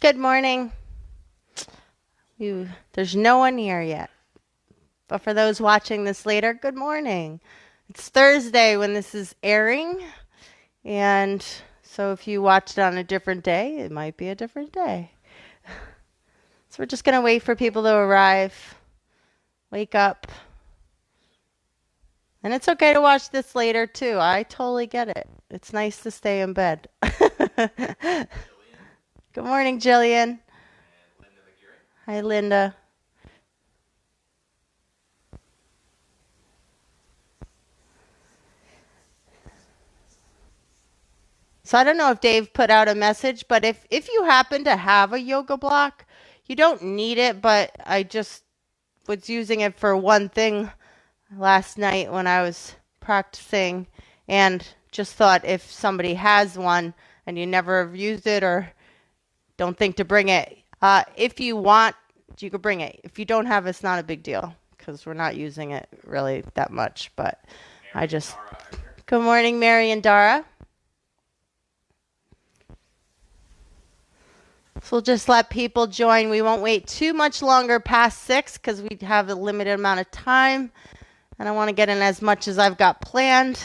Good morning. There's no one here yet. But for those watching this later, good morning. It's Thursday when this is airing. And so if you watched it on a different day, it might be a different day. So we're just going to wait for people to arrive. Wake up. And it's okay to watch this later too. I totally get it. It's nice to stay in bed. Good morning, Jillian. Hi, Linda. So I don't know if Dave put out a message, but if you happen to have a yoga block, you don't need it, but I just was using it for one thing last night when I was practicing and just thought if somebody has one and you never have used it or don't think to bring it, if you want, you could bring it. If you don't have it, it's not a big deal because we're not using it really that much, but I just... Good morning, Mary and Dara. So we'll just let people join. We won't wait too much longer past 6 because we have a limited amount of time. And I want to get in as much as I've got planned,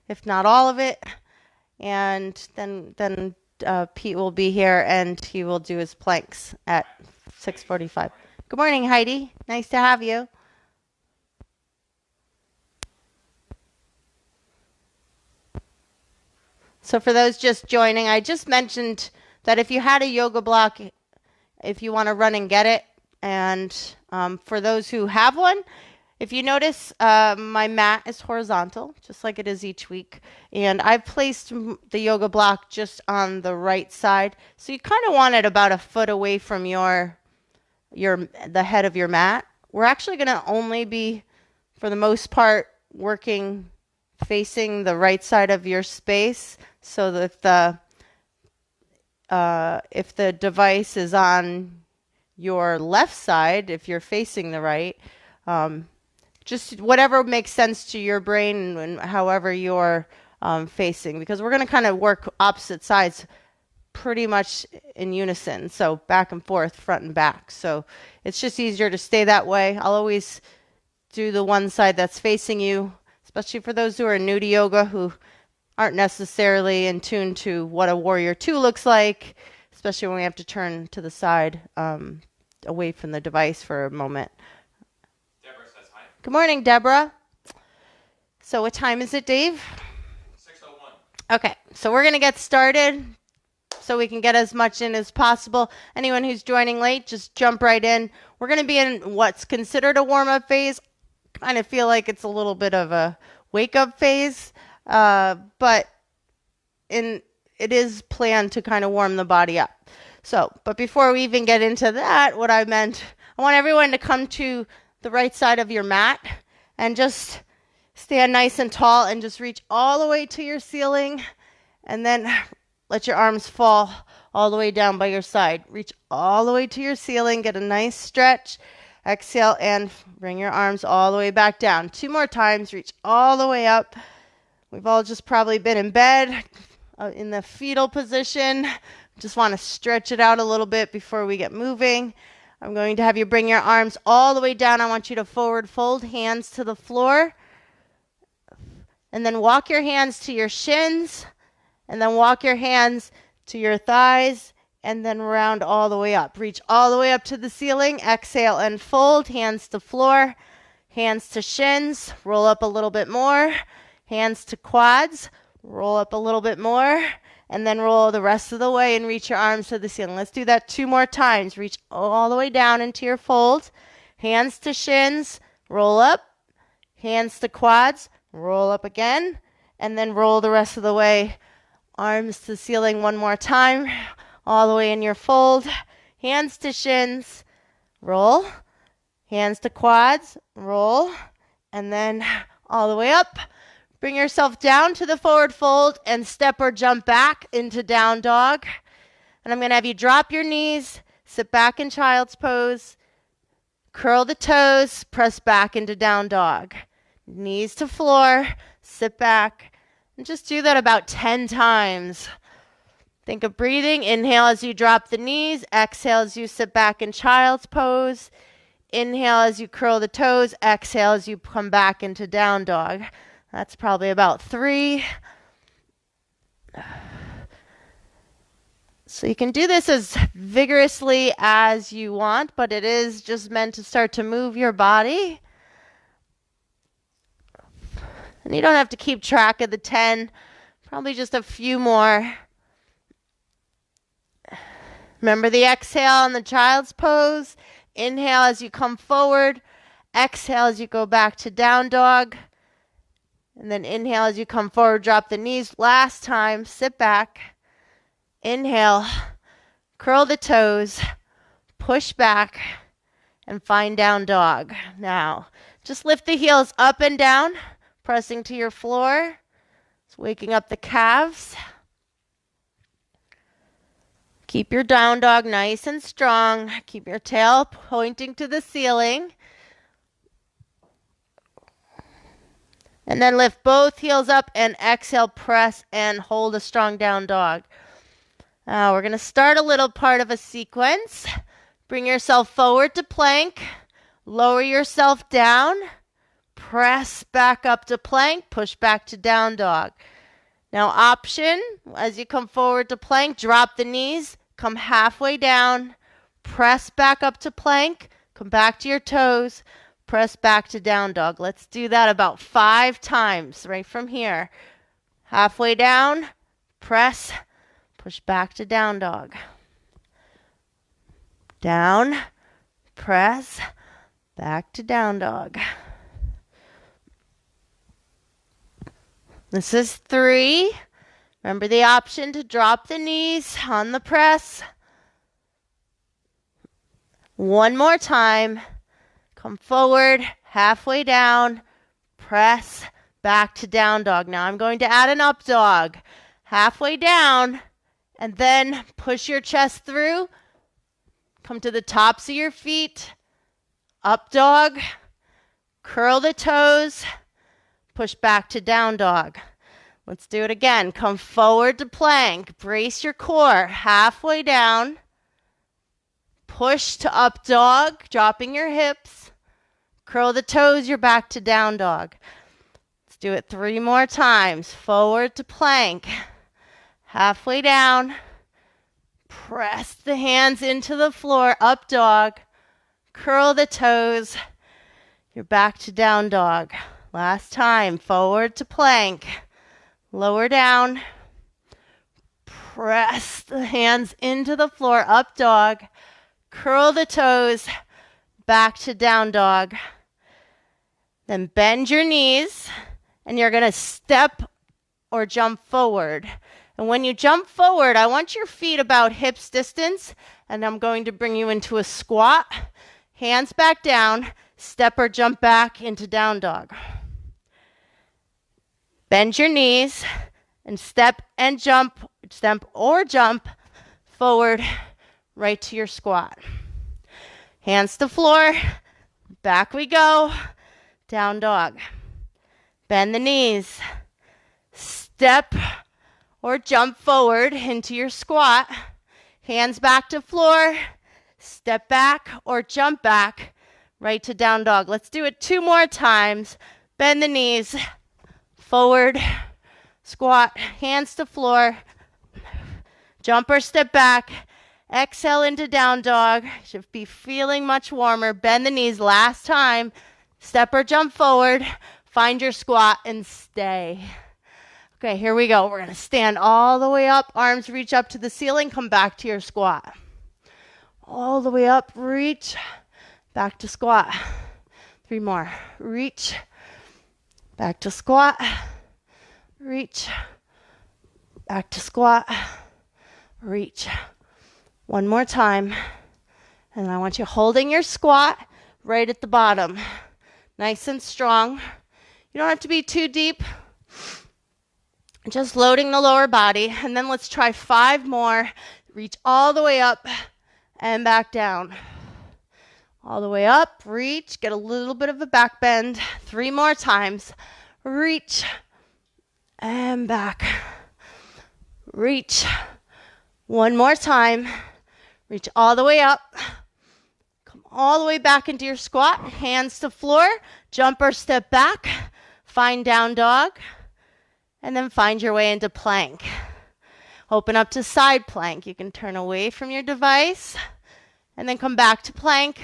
if not all of it. And then Pete will be here and he will do his planks at 6:45. Good morning, Heidi. Nice to have you. So for those just joining, I just mentioned that if you had a yoga block, if you want to run and get it, and for those who have one, if you notice, my mat is horizontal, just like it is each week, and I've placed the yoga block just on the right side, so you kind of want it about a foot away from the head of your mat. We're actually going to only be, for the most part, working facing the right side of your space, so that if the device is on your left side, if you're facing the right, just whatever makes sense to your brain and however you're facing, because we're going to kind of work opposite sides pretty much in unison, so back and forth, front and back. So it's just easier to stay that way. I'll always do the one side that's facing you, especially for those who are new to yoga who aren't necessarily in tune to what a warrior two looks like, especially when we have to turn to the side away from the device for a moment. Deborah says hi. Good morning, Deborah. So what time is it, Dave? 6:01. Okay, so we're going to get started so we can get as much in as possible. Anyone who's joining late, just jump right in. We're going to be in what's considered a warm-up phase. Kind of feel like it's a little bit of a wake-up phase. But it is planned to kind of warm the body up. So, but before we even get into that, what I meant, I want everyone to come to the right side of your mat and just stand nice and tall and just reach all the way to your ceiling and then let your arms fall all the way down by your side. Reach all the way to your ceiling, get a nice stretch. Exhale and bring your arms all the way back down. 2 more times, reach all the way up. We've all just probably been in bed in the fetal position. Just want to stretch it out a little bit before we get moving. I'm going to have you bring your arms all the way down. I want you to forward fold, hands to the floor. And then walk your hands to your shins. And then walk your hands to your thighs. And then round all the way up. Reach all the way up to the ceiling. Exhale and fold, hands to floor, hands to shins. Roll up a little bit more. Hands to quads, roll up a little bit more, and then roll the rest of the way and reach your arms to the ceiling. Let's do that 2 more times. Reach all the way down into your fold. Hands to shins, roll up. Hands to quads, roll up again, and then roll the rest of the way. Arms to the ceiling 1 more time, all the way in your fold. Hands to shins, roll. Hands to quads, roll, and then all the way up. Bring yourself down to the forward fold and step or jump back into down dog. And I'm going to have you drop your knees, sit back in child's pose, curl the toes, press back into down dog. Knees to floor, sit back, and just do that about 10 times. Think of breathing. Inhale as you drop the knees. Exhale as you sit back in child's pose. Inhale as you curl the toes. Exhale as you come back into down dog. That's probably about 3. So you can do this as vigorously as you want, but it is just meant to start to move your body. And you don't have to keep track of the 10. Probably just a few more. Remember the exhale in the child's pose. Inhale as you come forward. Exhale as you go back to down dog. And then inhale as you come forward, drop the knees. Last time, sit back. Inhale, curl the toes, push back, and find down dog. Now, just lift the heels up and down, pressing to your floor. It's waking up the calves. Keep your down dog nice and strong. Keep your tail pointing to the ceiling. And then lift both heels up and exhale, press and hold a strong down dog. Now we're going to start a little part of a sequence. Bring yourself forward to plank. Lower yourself down. Press back up to plank. Push back to down dog. Now option, as you come forward to plank, drop the knees. Come halfway down, press back up to plank, come back to your toes, press back to down dog. Let's do that about 5 times right from here. Halfway down, press, push back to down dog. Down, press, back to down dog. This is 3. Remember the option to drop the knees on the press. One more time. Come forward, halfway down, press, back to down dog. Now I'm going to add an up dog. Halfway down, and then push your chest through. Come to the tops of your feet. Up dog. Curl the toes. Push back to down dog. Let's do it again. Come forward to plank. Brace your core. Halfway down. Push to up dog, dropping your hips. Curl the toes, you're back to down dog. Let's do it 3 more times. Forward to plank. Halfway down. Press the hands into the floor. Up dog. Curl the toes. You're back to down dog. Last time. Forward to plank. Lower down. Press the hands into the floor. Up dog. Curl the toes. Back to down dog. Then bend your knees. And you're going to step or jump forward. And when you jump forward, I want your feet about hips distance. And I'm going to bring you into a squat. Hands back down. Step or jump back into down dog. Bend your knees and step and jump, step or jump forward right to your squat. Hands to floor, back we go, down dog. Bend the knees, step or jump forward into your squat. Hands back to floor, step back or jump back right to down dog. Let's do it 2 more times. Bend the knees. Forward, squat, hands to floor, jump or step back, exhale into down dog. Should be feeling much warmer. Bend the knees last time. Step or jump forward, find your squat and stay. Okay, here we go. We're going to stand all the way up, arms reach up to the ceiling, come back to your squat. All the way up, reach, back to squat. 3 more. Reach, back to squat, reach, back to squat, reach. 1 more time. And I want you holding your squat right at the bottom. Nice and strong. You don't have to be too deep. Just loading the lower body. And then let's try 5 more. Reach all the way up and back down. All the way up, reach, get a little bit of a back bend. 3 more times. Reach and back. Reach, One more time. Reach all the way up. Come all the way back into your squat. Hands to floor. Jump or step back. Find down dog. And then find your way into plank. Open up to side plank. You can turn away from your device. And then come back to plank.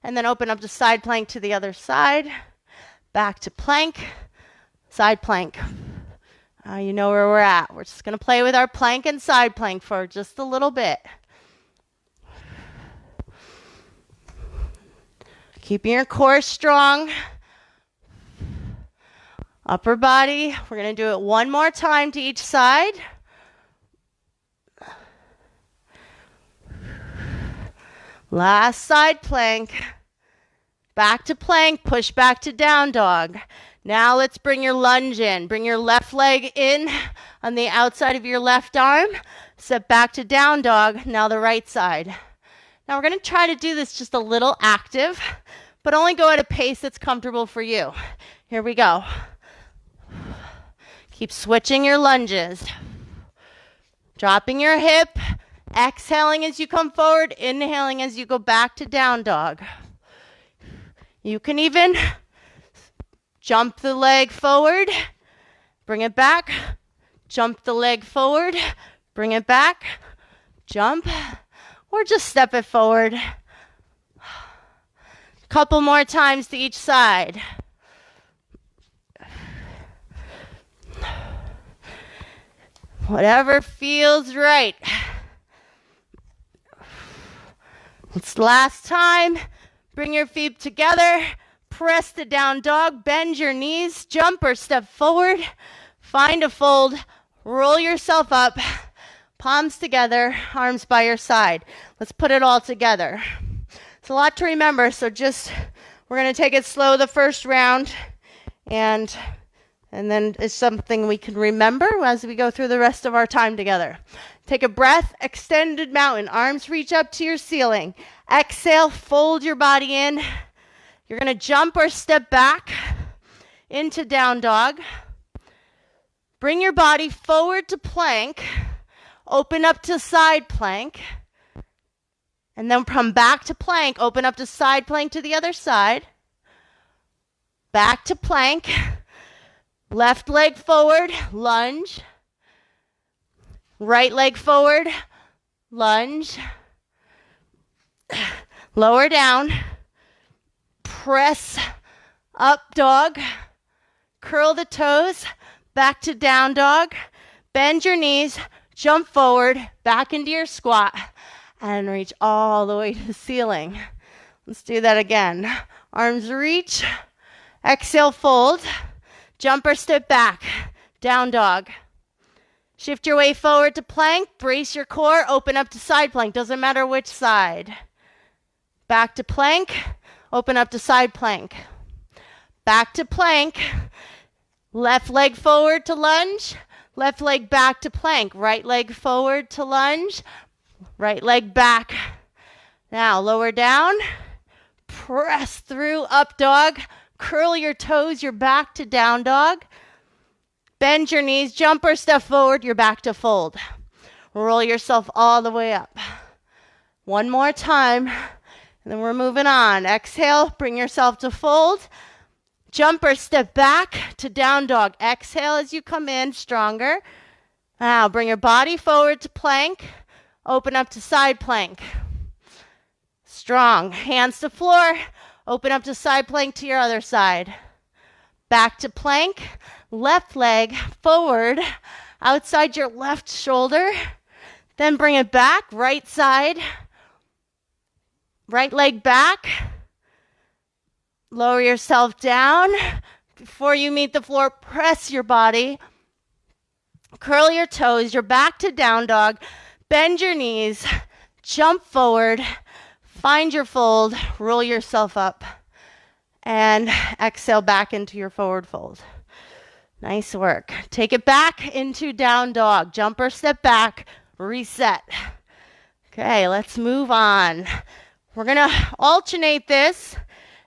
And then open up to side plank to the other side. Back to plank. Side plank. You know where we're at. We're just going to play with our plank and side plank for just a little bit. Keeping your core strong. Upper body. We're going to do it one more time to each side. Last side plank. Back to plank. Push back to down dog. Now let's bring your lunge in. Bring your left leg in on the outside of your left arm. Step back to down dog. Now the right side. Now we're going to try to do this just a little active, but only go at a pace that's comfortable for you. Here we go. Keep switching your lunges. Dropping your hip. Exhaling as you come forward. Inhaling as you go back to down dog. You can even jump the leg forward, bring it back, jump the leg forward, bring it back, jump, or just step it forward. Couple more times to each side. Whatever feels right. It's last time. Bring your feet together. Press the down dog, bend your knees, jump or step forward, find a fold, roll yourself up, palms together, arms by your side. Let's put it all together. It's a lot to remember, so we're going to take it slow the first round, and then it's something we can remember as we go through the rest of our time together. Take a breath, extended mountain, arms reach up to your ceiling. Exhale, fold your body in. You're going to jump or step back into down dog. Bring your body forward to plank. Open up to side plank. And then come back to plank. Open up to side plank to the other side. Back to plank. Left leg forward, lunge. Right leg forward, lunge. Lower down. Press up dog, curl the toes, back to down dog, bend your knees, jump forward, back into your squat, and reach all the way to the ceiling. Let's do that again. Arms reach, exhale, fold, jump or step back, down dog. Shift your way forward to plank, brace your core, open up to side plank, doesn't matter which side. Back to plank. Open up to side plank. Back to plank. Left leg forward to lunge. Left leg back to plank. Right leg forward to lunge. Right leg back. Now lower down. Press through up dog. Curl your toes. You're back to down dog. Bend your knees. Jump or step forward. You're back to fold. Roll yourself all the way up. One more time. And then we're moving on. Exhale, bring yourself to fold. Jump or step back to down dog. Exhale as you come in, stronger. Now bring your body forward to plank. Open up to side plank. Strong. Hands to floor. Open up to side plank to your other side. Back to plank. Left leg forward, outside your left shoulder. Then bring it back, right side. Right leg back. Lower yourself down. Before you meet the floor, press your body. Curl your toes. You're back to down dog. Bend your knees. Jump forward. Find your fold. Roll yourself up. And exhale back into your forward fold. Nice work. Take it back into down dog. Jump or step back. Reset. Okay, let's move on. We're going to alternate this,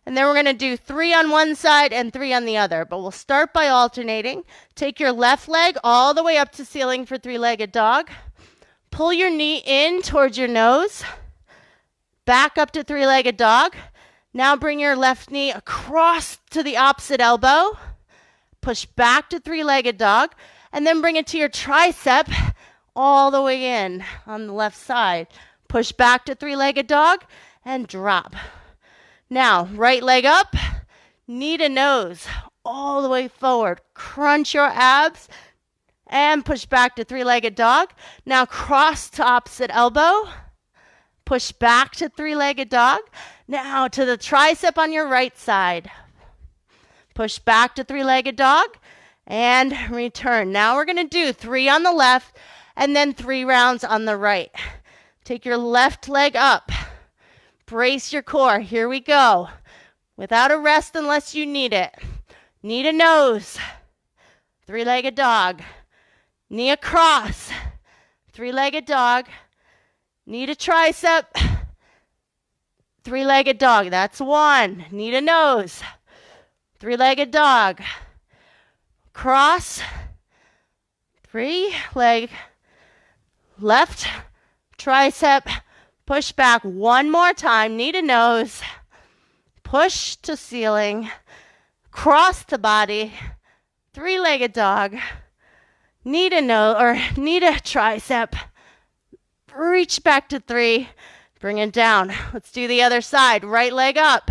and then we're going to do 3 on one side and 3 on the other. But we'll start by alternating. Take your left leg all the way up to ceiling for 3-legged dog. Pull your knee in towards your nose. Back up to three-legged dog. Now bring your left knee across to the opposite elbow. Push back to three-legged dog. And then bring it to your tricep all the way in on the left side. Push back to three-legged dog and drop. Now, right leg up, knee to nose, all the way forward. Crunch your abs and push back to three-legged dog. Now cross to opposite elbow. Push back to three-legged dog. Now to the tricep on your right side. Push back to three-legged dog and return. Now we're going to do 3 on the left and then 3 rounds on the right. Take your left leg up. Brace your core. Here we go. Without a rest unless you need it. Knee to nose. Three-legged dog. Knee across. Three-legged dog. Knee to tricep. Three-legged dog. That's 1. Knee to nose. Three-legged dog. Cross. 3 leg. Left tricep. Push back 1 more time. Knee to nose. Push to ceiling. Cross to body. Three-legged dog. Knee to nose or knee to tricep. Reach back to 3. Bring it down. Let's do the other side. Right leg up.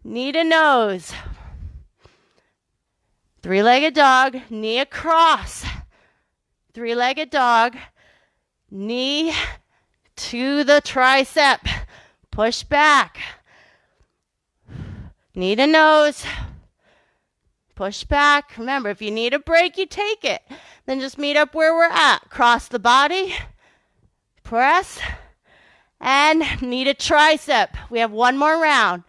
Knee to nose. Three-legged dog. Knee across. Three-legged dog. Knee to the tricep. Push back. Knee to nose. Push back. Remember, if you need a break, you take it. Then just meet up where we're at. Cross the body. Press. And knee to tricep. We have 1 more round.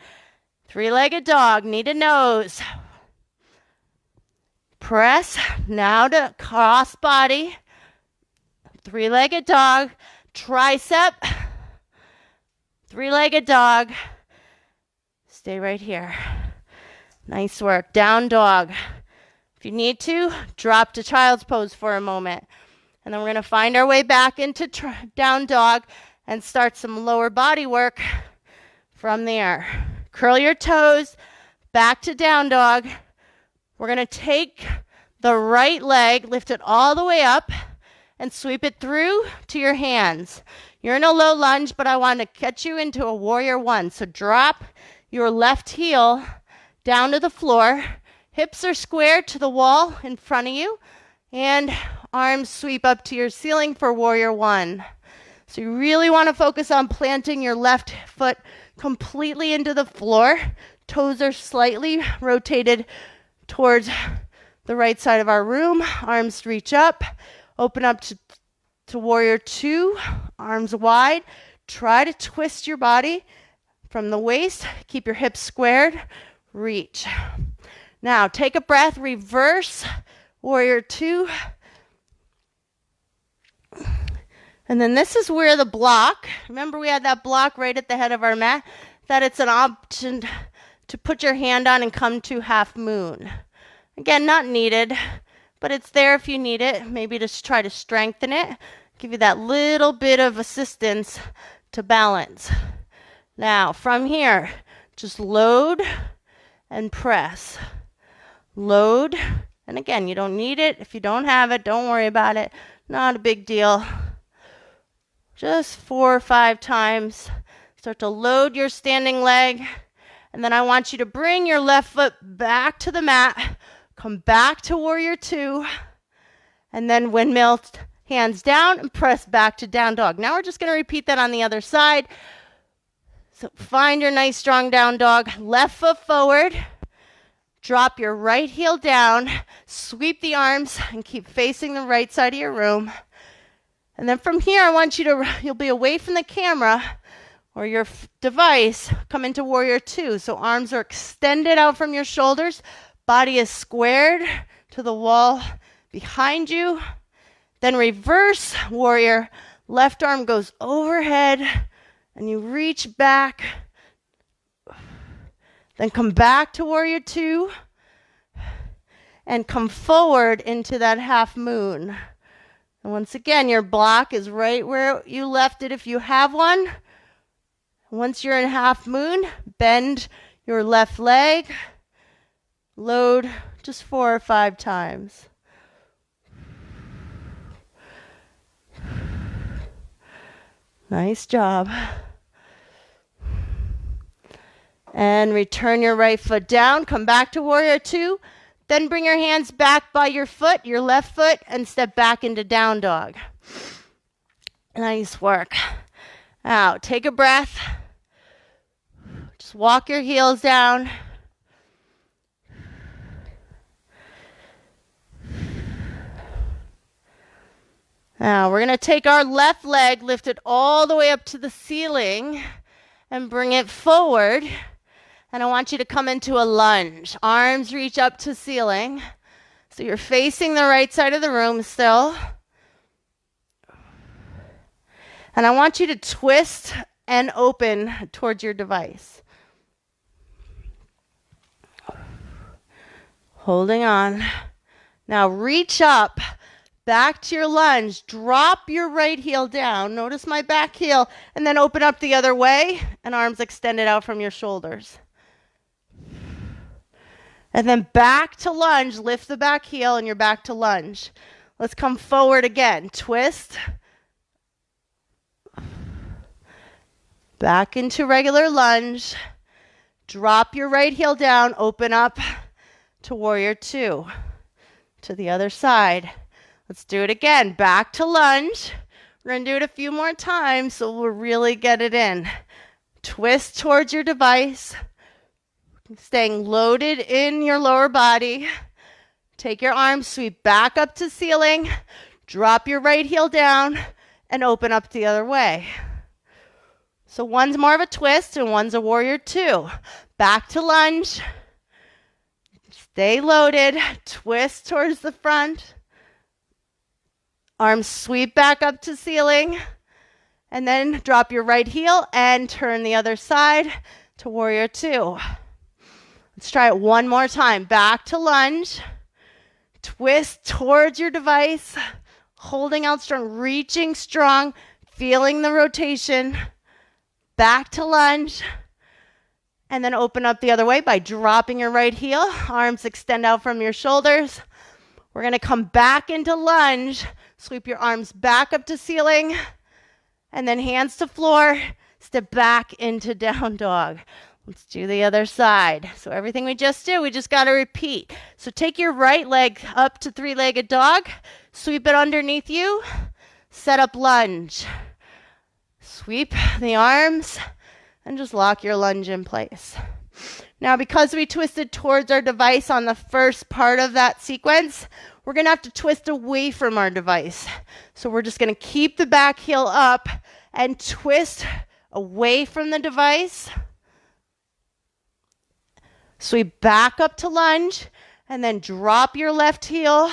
Three-legged dog. Knee to nose. Press. Now to cross body. Three-legged dog. Tricep. Three-legged dog. Stay right here. Nice work. Down dog. If you need to, drop to child's pose for a moment. And then we're going to find our way back into down dog and start some lower body work from there. Curl your toes. Back to down dog. We're going to take the right leg, lift it all the way up, and sweep it through to your hands. You're in a low lunge, but I want to catch you into a warrior 1. So drop your left heel down to the floor. Hips are squared to the wall in front of you. And arms sweep up to your ceiling for warrior 1. So you really want to focus on planting your left foot completely into the floor. Toes are slightly rotated towards the right side of our room. Arms reach up. Open up to warrior 2. Arms wide. Try to twist your body from the waist. Keep your hips squared. Reach. Now take a breath. Reverse warrior 2. And then this is where the block, remember we had that block right at the head of our mat, that it's an option to put your hand on and come to half moon. Again, not needed, but it's there if you need it. Maybe just try to strengthen it. Give you that little bit of assistance to balance. Now, from here, just load and press. Load. And again, you don't need it. If you don't have it, don't worry about it. Not a big deal. Just 4 or 5 times. Start to load your standing leg. And then I want you to bring your left foot back to the mat. Come back to warrior 2. And then windmill, hands down, and press back to down dog. Now we're just going to repeat that on the other side. So find your nice strong down dog. Left foot forward. Drop your right heel down. Sweep the arms and keep facing the right side of your room. And then from here, I want you'll be away from the camera or your device. Come into warrior 2. So arms are extended out from your shoulders. Body is squared to the wall behind you. Then reverse warrior. Left arm goes overhead and you reach back. Then come back to warrior 2 and come forward into that half moon. And once again, your block is right where you left it if you have one. Once you're in half moon, bend your left leg. Load just 4 or 5 times. Nice job. And return your right foot down. Come back to warrior 2. Then bring your hands back by your foot, your left foot, and step back into down dog. Nice work. Out. Take a breath. Just walk your heels down. Now we're going to take our left leg, lift it all the way up to the ceiling, and bring it forward. And I want you to come into a lunge. Arms reach up to ceiling. So you're facing the right side of the room still. And I want you to twist and open towards your device. Holding on. Now reach up, back to your lunge. Drop your right heel down. Notice my back heel. And then open up the other way and arms extended out from your shoulders. And then back to lunge. Lift the back heel and you're back to lunge. Let's come forward again. Twist. Back into regular lunge. Drop your right heel down. Open up to warrior 2. To the other side. Let's do it again. Back to lunge. We're going to do it a few more times so we'll really get it in. Twist towards your device. Staying loaded in your lower body. Take your arms, sweep back up to ceiling. Drop your right heel down and open up the other way. So one's more of a twist and one's a warrior 2. Back to lunge. Stay loaded. Twist towards the front. Arms sweep back up to ceiling. And then drop your right heel and turn the other side to warrior 2. Let's try it one more time. Back to lunge. Twist towards your device. Holding out strong. Reaching strong. Feeling the rotation. Back to lunge. And then open up the other way by dropping your right heel. Arms extend out from your shoulders. We're going to come back into lunge. Sweep your arms back up to ceiling. And then hands to floor. Step back into down dog. Let's do the other side. So everything we just did, we just got to repeat. So take your right leg up to three-legged dog. Sweep it underneath you. Set up lunge. Sweep the arms and just lock your lunge in place. Now, because we twisted towards our device on the first part of that sequence, we're going to have to twist away from our device. So we're just going to keep the back heel up and twist away from the device. Sweep back up to lunge and then drop your left heel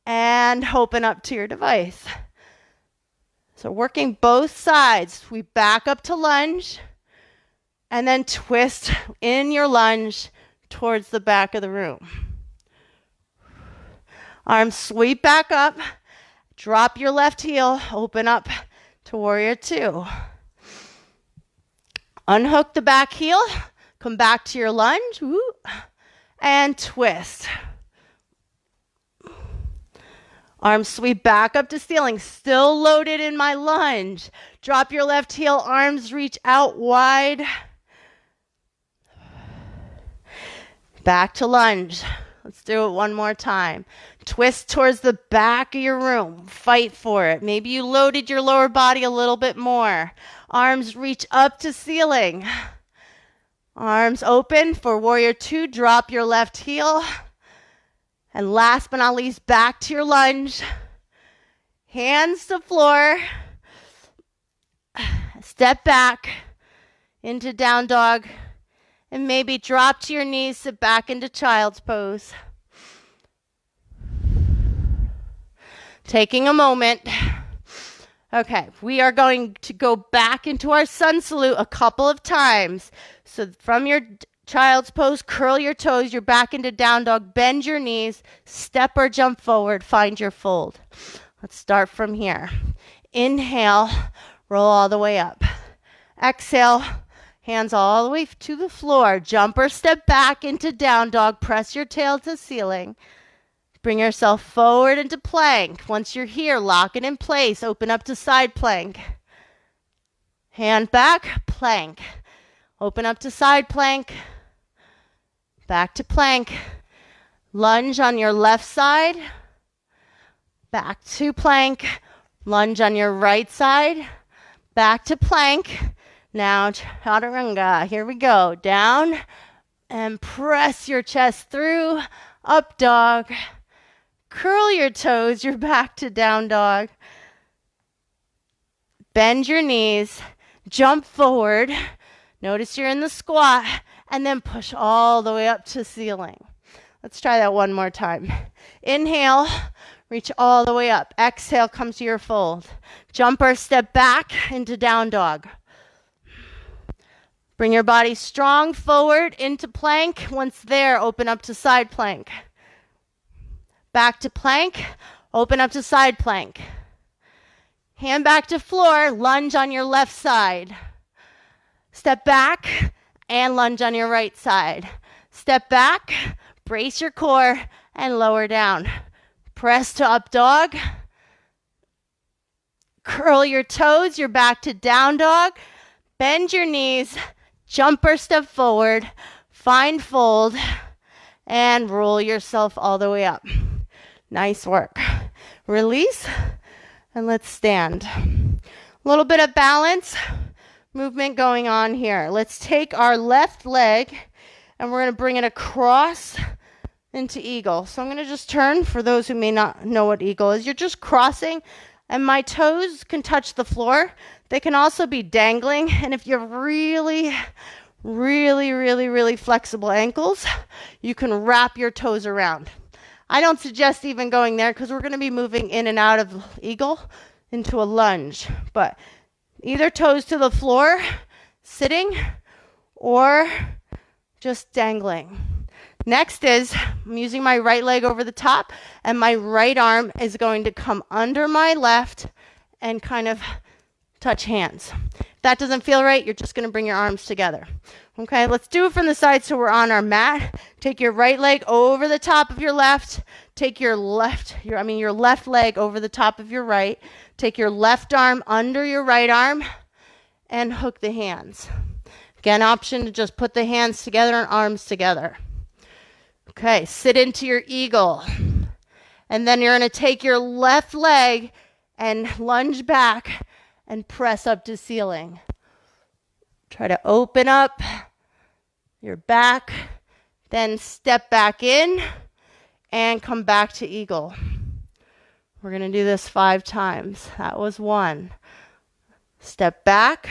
and open up to your device. So working both sides. Sweep back up to lunge and then twist in your lunge towards the back of the room. Arms sweep back up. Drop your left heel. Open up to warrior 2. Unhook the back heel. Come back to your lunge. Woo, and twist. Arms sweep back up to ceiling. Still loaded in my lunge. Drop your left heel. Arms reach out wide. Back to lunge. Let's do it one more time. Twist towards the back of your room. Fight for it. Maybe you loaded your lower body a little bit more. Arms reach up to ceiling. Arms open for warrior 2. Drop your left heel. And last but not least, back to your lunge. Hands to floor. Step back into down dog. And maybe drop to your knees, sit back into child's pose. Taking a moment. Okay, we are going to go back into our sun salute a couple of times. So from your child's pose, curl your toes, you're back into down dog, bend your knees, step or jump forward, find your fold. Let's start from here. Inhale, roll all the way up. Exhale, hands all the way to the floor. Jump or step back into down dog. Press your tail to ceiling. Bring yourself forward into plank. Once you're here, lock it in place. Open up to side plank. Hand back, plank. Open up to side plank. Back to plank. Lunge on your left side. Back to plank. Lunge on your right side. Back to plank. Now, chaturanga. Here we go. Down and press your chest through. Up dog. Curl your toes. You're back to down dog. Bend your knees. Jump forward. Notice you're in the squat. And then push all the way up to ceiling. Let's try that one more time. Inhale. Reach all the way up. Exhale, come to your fold. Jump or step back into down dog. Bring your body strong forward into plank. Once there, open up to side plank. Back to plank, open up to side plank. Hand back to floor, lunge on your left side. Step back and lunge on your right side. Step back, brace your core, and lower down. Press to up dog. Curl your toes, you're back to down dog. Bend your knees, jump or step forward, find fold, and roll yourself all the way up. Nice work. Release, and let's stand. A little bit of balance movement going on here. Let's take our left leg, and we're going to bring it across into eagle. So I'm going to just turn for those who may not know what eagle is. You're just crossing, and my toes can touch the floor. They can also be dangling, and if you're really flexible ankles, you can wrap your toes around. I don't suggest even going there because we're going to be moving in and out of eagle into a lunge. But either toes to the floor, sitting, or just dangling. Next is I'm using my right leg over the top, and my right arm is going to come under my left and kind of touch hands. If that doesn't feel right, you're just going to bring your arms together. Okay, let's do it from the side so we're on our mat. Take your right leg over the top of your left. Take your left leg over the top of your right. Take your left arm under your right arm and hook the hands. Again, option to just put the hands together and arms together. Okay, sit into your eagle. And then you're going to take your left leg and lunge back and press up to ceiling. Try to open up your back, then step back in and come back to eagle. We're going to do this 5 times. That was 1. Step back,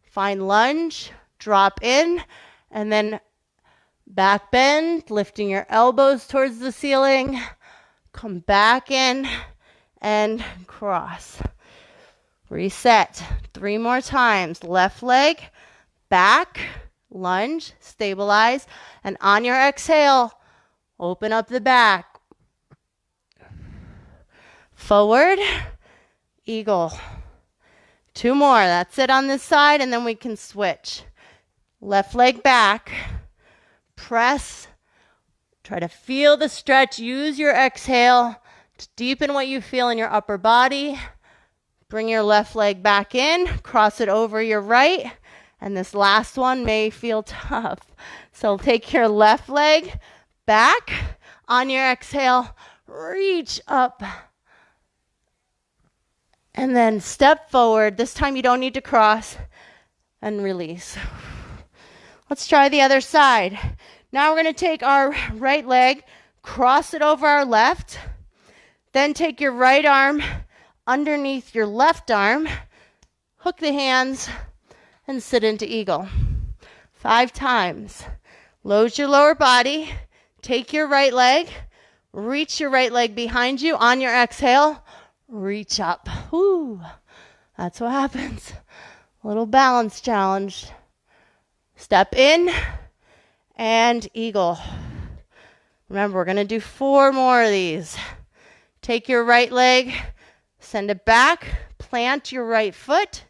find lunge, drop in, and then back bend, lifting your elbows towards the ceiling. Come back in and cross. Reset. 3 more times. Left leg, back, lunge, stabilize, and on your exhale, open up the back. Forward, eagle. 2 more. That's it on this side, and then we can switch. Left leg back. Press. Try to feel the stretch. Use your exhale to deepen what you feel in your upper body. Bring your left leg back in, cross it over your right, and this last one may feel tough. So take your left leg back. On your exhale, reach up. And then step forward. This time you don't need to cross, and release. Let's try the other side. Now we're going to take our right leg, cross it over our left, then take your right arm underneath your left arm, hook the hands, and sit into eagle. 5 times. Load your lower body. Take your right leg. Reach your right leg behind you. On your exhale, reach up. Woo. That's what happens. A little balance challenge. Step in and eagle. Remember, we're going to do 4 more of these. Take your right leg, Send it back. Plant your right foot.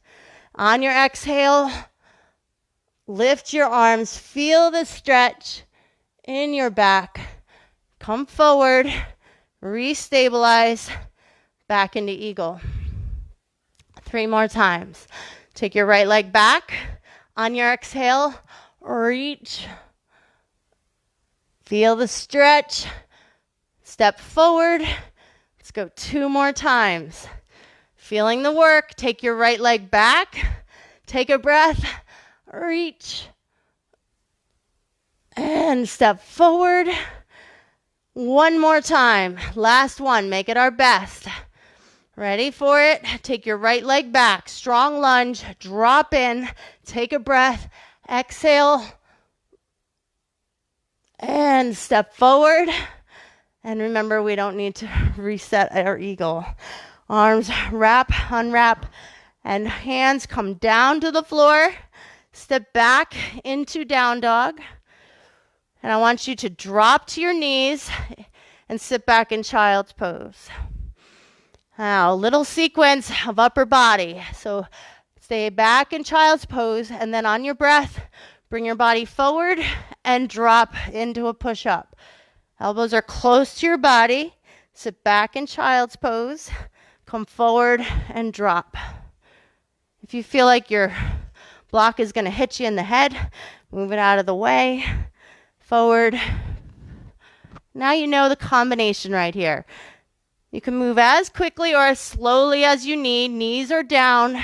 On your exhale, lift your arms. Feel the stretch in your back. Come forward. Restabilize. Back into eagle. 3 more times. Take your right leg back. On your exhale, reach. Feel the stretch. Step forward. Let's go 2 more times. Feeling the work. Take your right leg back. Take a breath. Reach. And step forward. 1 more time. Last one. Make it our best. Ready for it? Take your right leg back. Strong lunge. Drop in. Take a breath. Exhale. And step forward. And remember, we don't need to reset our eagle. Arms wrap, unwrap, and hands come down to the floor. Step back into down dog. And I want you to drop to your knees and sit back in child's pose. Now, a little sequence of upper body. So stay back in child's pose, and then on your breath, bring your body forward and drop into a push-up. Elbows are close to your body. Sit back in child's pose. Come forward and drop. If you feel like your block is going to hit you in the head, move it out of the way. Forward. Now you know the combination right here. You can move as quickly or as slowly as you need. Knees are down.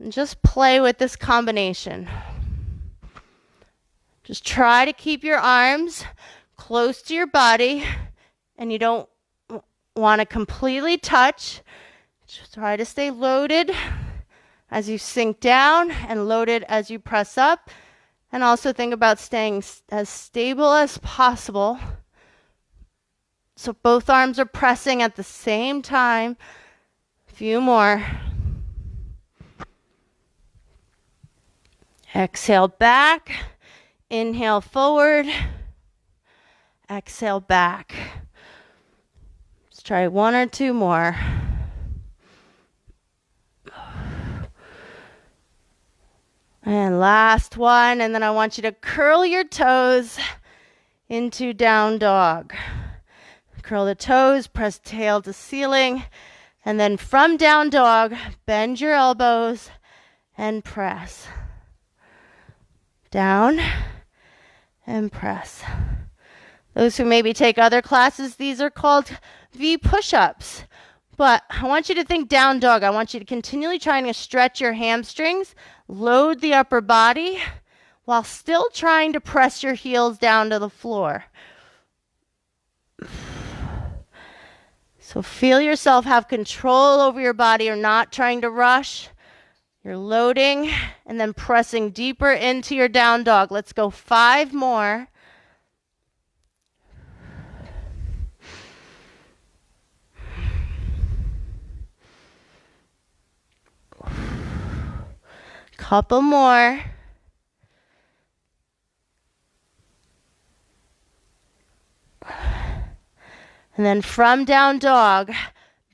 And just play with this combination. Just try to keep your arms close to your body, and you don't want to completely touch. Just try to stay loaded as you sink down and loaded as you press up. And also think about staying as stable as possible. So both arms are pressing at the same time. A few more. Exhale back. Inhale forward. Exhale back. Let's try 1 or 2 more. And last one. And then I want you to curl your toes into down dog. Curl the toes, press tail to ceiling, and then from down dog, bend your elbows and press. Down and press. Those who maybe take other classes, these are called V push-ups. But I want you to think down dog. I want you to continually trying to stretch your hamstrings, load the upper body, while still trying to press your heels down to the floor. So feel yourself have control over your body. You're not trying to rush. You're loading and then pressing deeper into your down dog. Let's go 5 more. Couple more. And then from down dog,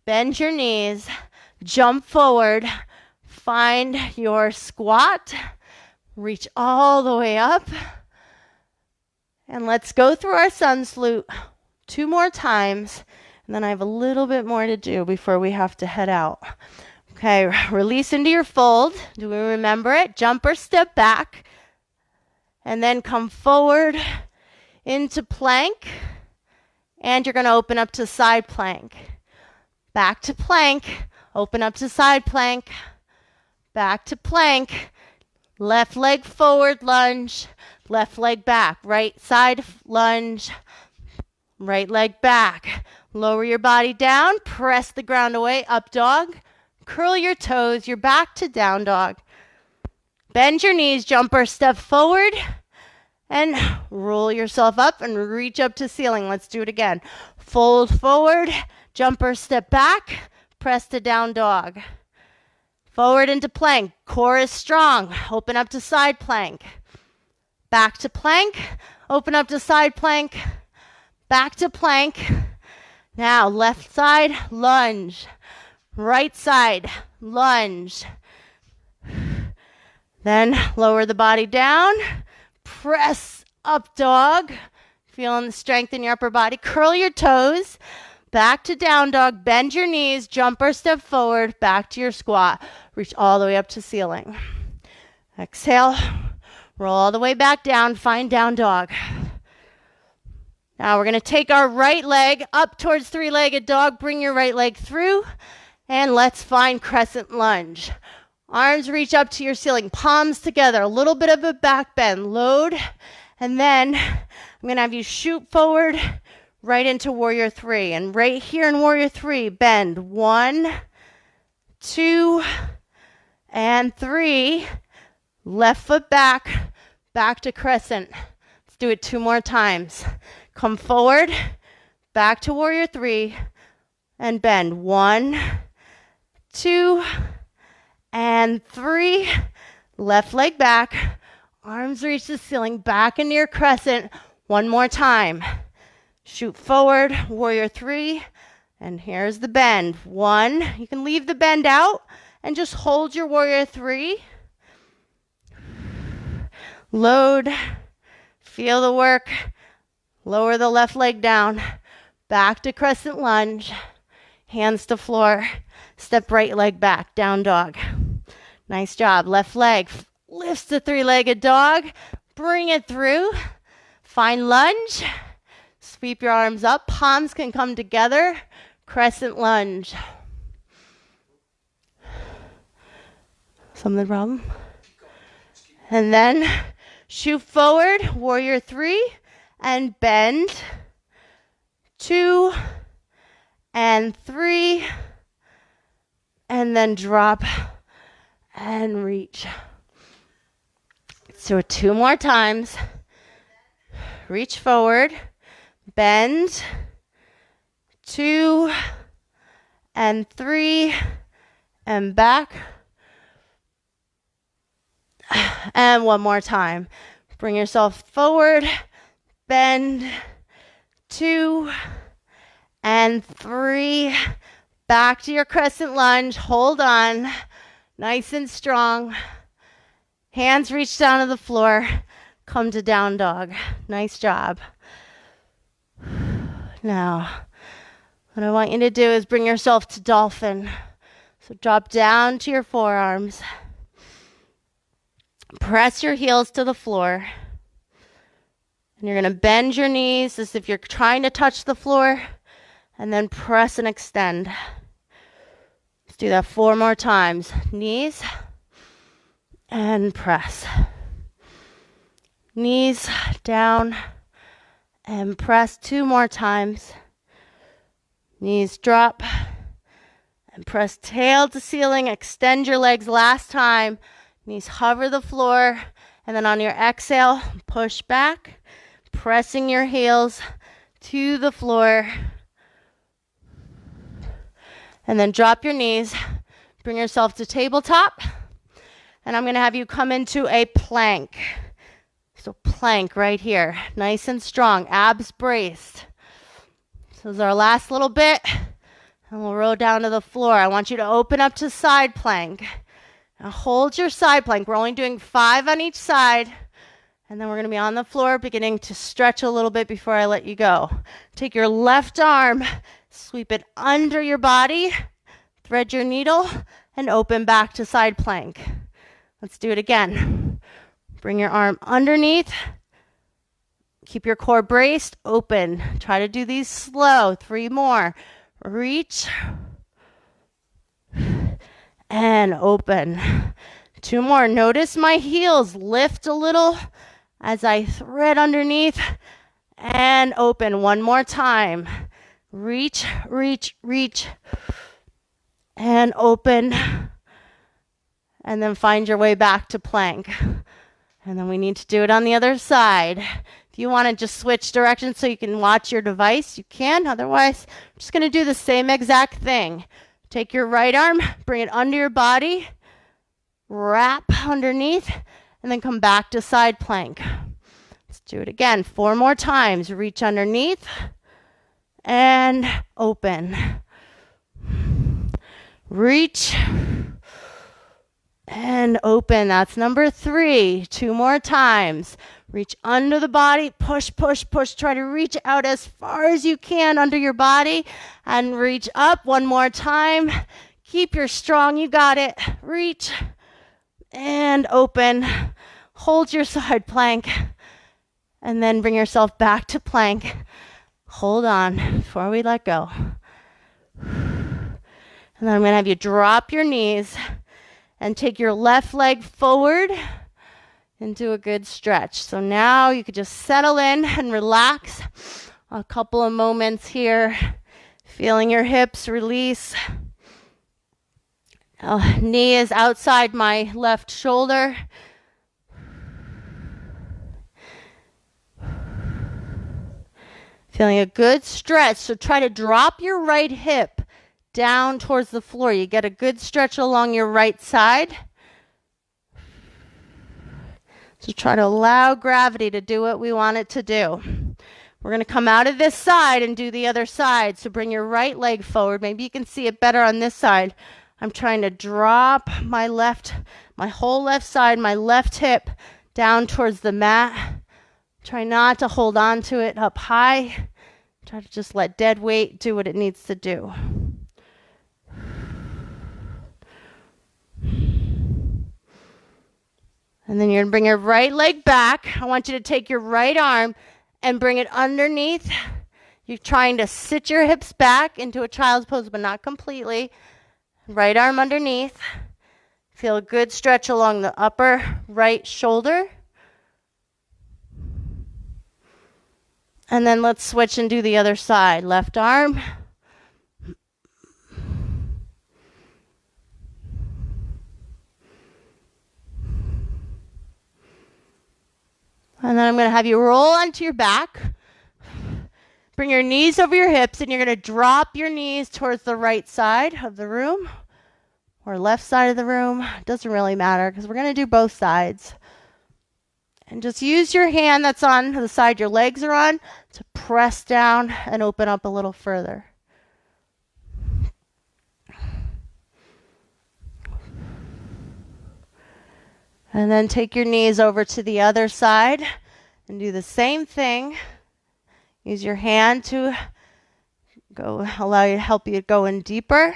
bend your knees, jump forward, find your squat, reach all the way up. And let's go through our sun salute 2 more times. And then I have a little bit more to do before we have to head out. Okay, release into your fold. Do we remember it? Jump or step back. And then come forward into plank. And you're going to open up to side plank. Back to plank. Open up to side plank. Back to plank. Left leg forward lunge. Left leg back. Right side lunge. Right leg back. Lower your body down. Press the ground away. Up dog. Curl your toes. You're back to down dog. Bend your knees. Jump or step forward. And roll yourself up and reach up to ceiling. Let's do it again. Fold forward, jump or step back, press to down dog. Forward into plank. Core is strong. Open up to side plank. Back to plank. Open up to side plank. Back to plank. Now, left side, lunge. Right side, lunge. Then lower the body down. Press up dog. Feeling the strength in your upper body. Curl your toes. Back to down dog. Bend your knees. Jump or step forward. Back to your squat. Reach all the way up to ceiling. Exhale. Roll all the way back down. Find down dog. Now we're going to take our right leg up towards three-legged dog. Bring your right leg through. And let's find crescent lunge. Arms reach up to your ceiling. Palms together. A little bit of a back bend. Load. And then I'm going to have you shoot forward right into warrior three. And right here in warrior three, bend 1, 2, and 3. Left foot back. Back to crescent. Let's do it 2 more times. Come forward. Back to warrior three. And bend 1, 2, and 3. Left leg back. Arms reach the ceiling. Back into your crescent. 1 more time. Shoot forward. Warrior three. And here's the bend. 1. You can leave the bend out and just hold your warrior three. Load. Feel the work. Lower the left leg down. Back to crescent lunge. Hands to floor. Step right leg back. Down dog. Nice job. Left leg lifts the three-legged dog. Bring it through. Find lunge. Sweep your arms up. Palms can come together. Crescent lunge. Something problem? And then shoot forward. Warrior three. And bend. 2 and 3. And then drop and reach. So 2 more times. Reach forward. Bend. 2 and 3. And back. And 1 more time. Bring yourself forward. Bend. 2 and 3. Back to your crescent lunge. Hold on. Nice and strong. Hands reach down to the floor. Come to down dog. Nice job. Now, what I want you to do is bring yourself to dolphin. So drop down to your forearms. Press your heels to the floor. And you're going to bend your knees as if you're trying to touch the floor. And then press and extend. Let's do that 4 more times. Knees and press. Knees down and press 2 more times. Knees drop and press tail to ceiling. Extend your legs last time. Knees hover the floor. And then on your exhale, push back, pressing your heels to the floor. And then drop your knees. Bring yourself to tabletop. And I'm going to have you come into a plank. So plank right here. Nice and strong. Abs braced. So this is our last little bit. And we'll roll down to the floor. I want you to open up to side plank. Now hold your side plank. We're only doing 5 on each side. And then we're going to be on the floor, beginning to stretch a little bit before I let you go. Take your left arm, sweep it under your body, thread your needle, and open back to side plank. Let's do it again. Bring your arm underneath. Keep your core braced, open. Try to do these slow. 3 more. Reach. And open. 2 more. Notice my heels lift a little as I thread underneath and open. 1 more time. Reach, reach, reach, and open. And then find your way back to plank. And then we need to do it on the other side. If you want to just switch directions so you can watch your device, you can. Otherwise, I'm just going to do the same exact thing. Take your right arm, bring it under your body, wrap underneath, and then come back to side plank. Let's do it again. 4 more times. Reach underneath and open. Reach and open. That's number 3. 2 more times. Reach under the body, push, push, push. Try to reach out as far as you can under your body and reach up 1 more time. Keep your strong, you got it. Reach and open. Hold your side plank and then bring yourself back to plank. Hold on before we let go. And then I'm going to have you drop your knees and take your left leg forward and do a good stretch. So now you could just settle in and relax. A couple of moments here, feeling your hips release. Knee is outside my left shoulder. Feeling a good stretch. So try to drop your right hip down towards the floor. You get a good stretch along your right side. So try to allow gravity to do what we want it to do. We're going to come out of this side and do the other side. So bring your right leg forward. Maybe you can see it better on this side. I'm trying to drop my whole left side, my left hip down towards the mat. Try not to hold on to it up high. Try to just let dead weight do what it needs to do. And then you're going to bring your right leg back. I want you to take your right arm and bring it underneath. You're trying to sit your hips back into a child's pose, but not completely. Right arm underneath. Feel a good stretch along the upper right shoulder. And then let's switch and do the other side. Left arm. And then I'm going to have you roll onto your back. Bring your knees over your hips, and you're going to drop your knees towards the right side of the room or left side of the room. It doesn't really matter because we're going to do both sides. And just use your hand that's on the side your legs are on to press down and open up a little further. And then take your knees over to the other side and do the same thing. Use your hand to help you go in deeper.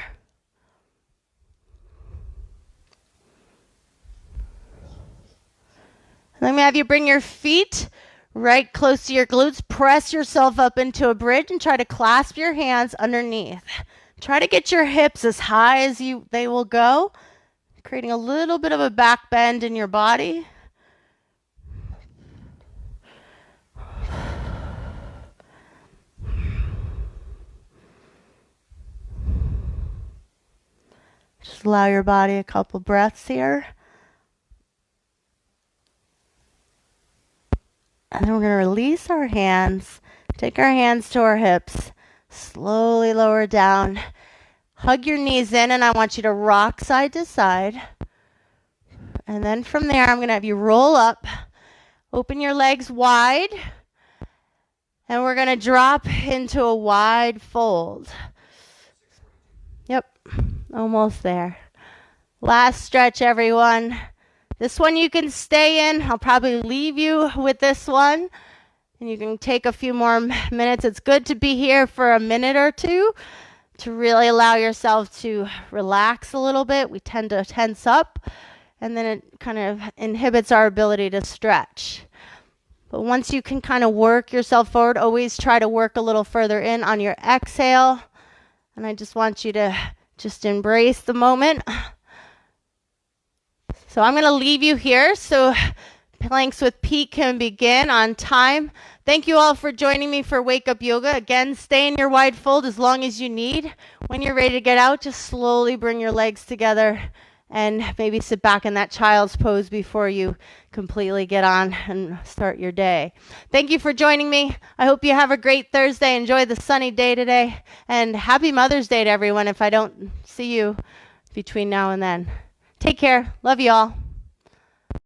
And I'm going to have you bring your feet right close to your glutes. Press yourself up into a bridge and try to clasp your hands underneath. Try to get your hips as high as they will go, creating a little bit of a back bend in your body. Just allow your body a couple breaths here. And then we're going to release our hands. Take our hands to our hips. Slowly lower down. Hug your knees in, and I want you to rock side to side. And then from there, I'm going to have you roll up. Open your legs wide. And we're going to drop into a wide fold. Yep, almost there. Last stretch, everyone. This one you can stay in. I'll probably leave you with this one. And you can take a few more minutes. It's good to be here for a minute or two to really allow yourself to relax a little bit. We tend to tense up, and then it kind of inhibits our ability to stretch. But once you can kind of work yourself forward, always try to work a little further in on your exhale. And I just want you to just embrace the moment. So I'm going to leave you here so Planks with Pete can begin on time. Thank you all for joining me for Wake Up Yoga. Again, stay in your wide fold as long as you need. When you're ready to get out, just slowly bring your legs together and maybe sit back in that child's pose before you completely get on and start your day. Thank you for joining me. I hope you have a great Thursday. Enjoy the sunny day today. And happy Mother's Day to everyone if I don't see you between now and then. Take care. Love you all.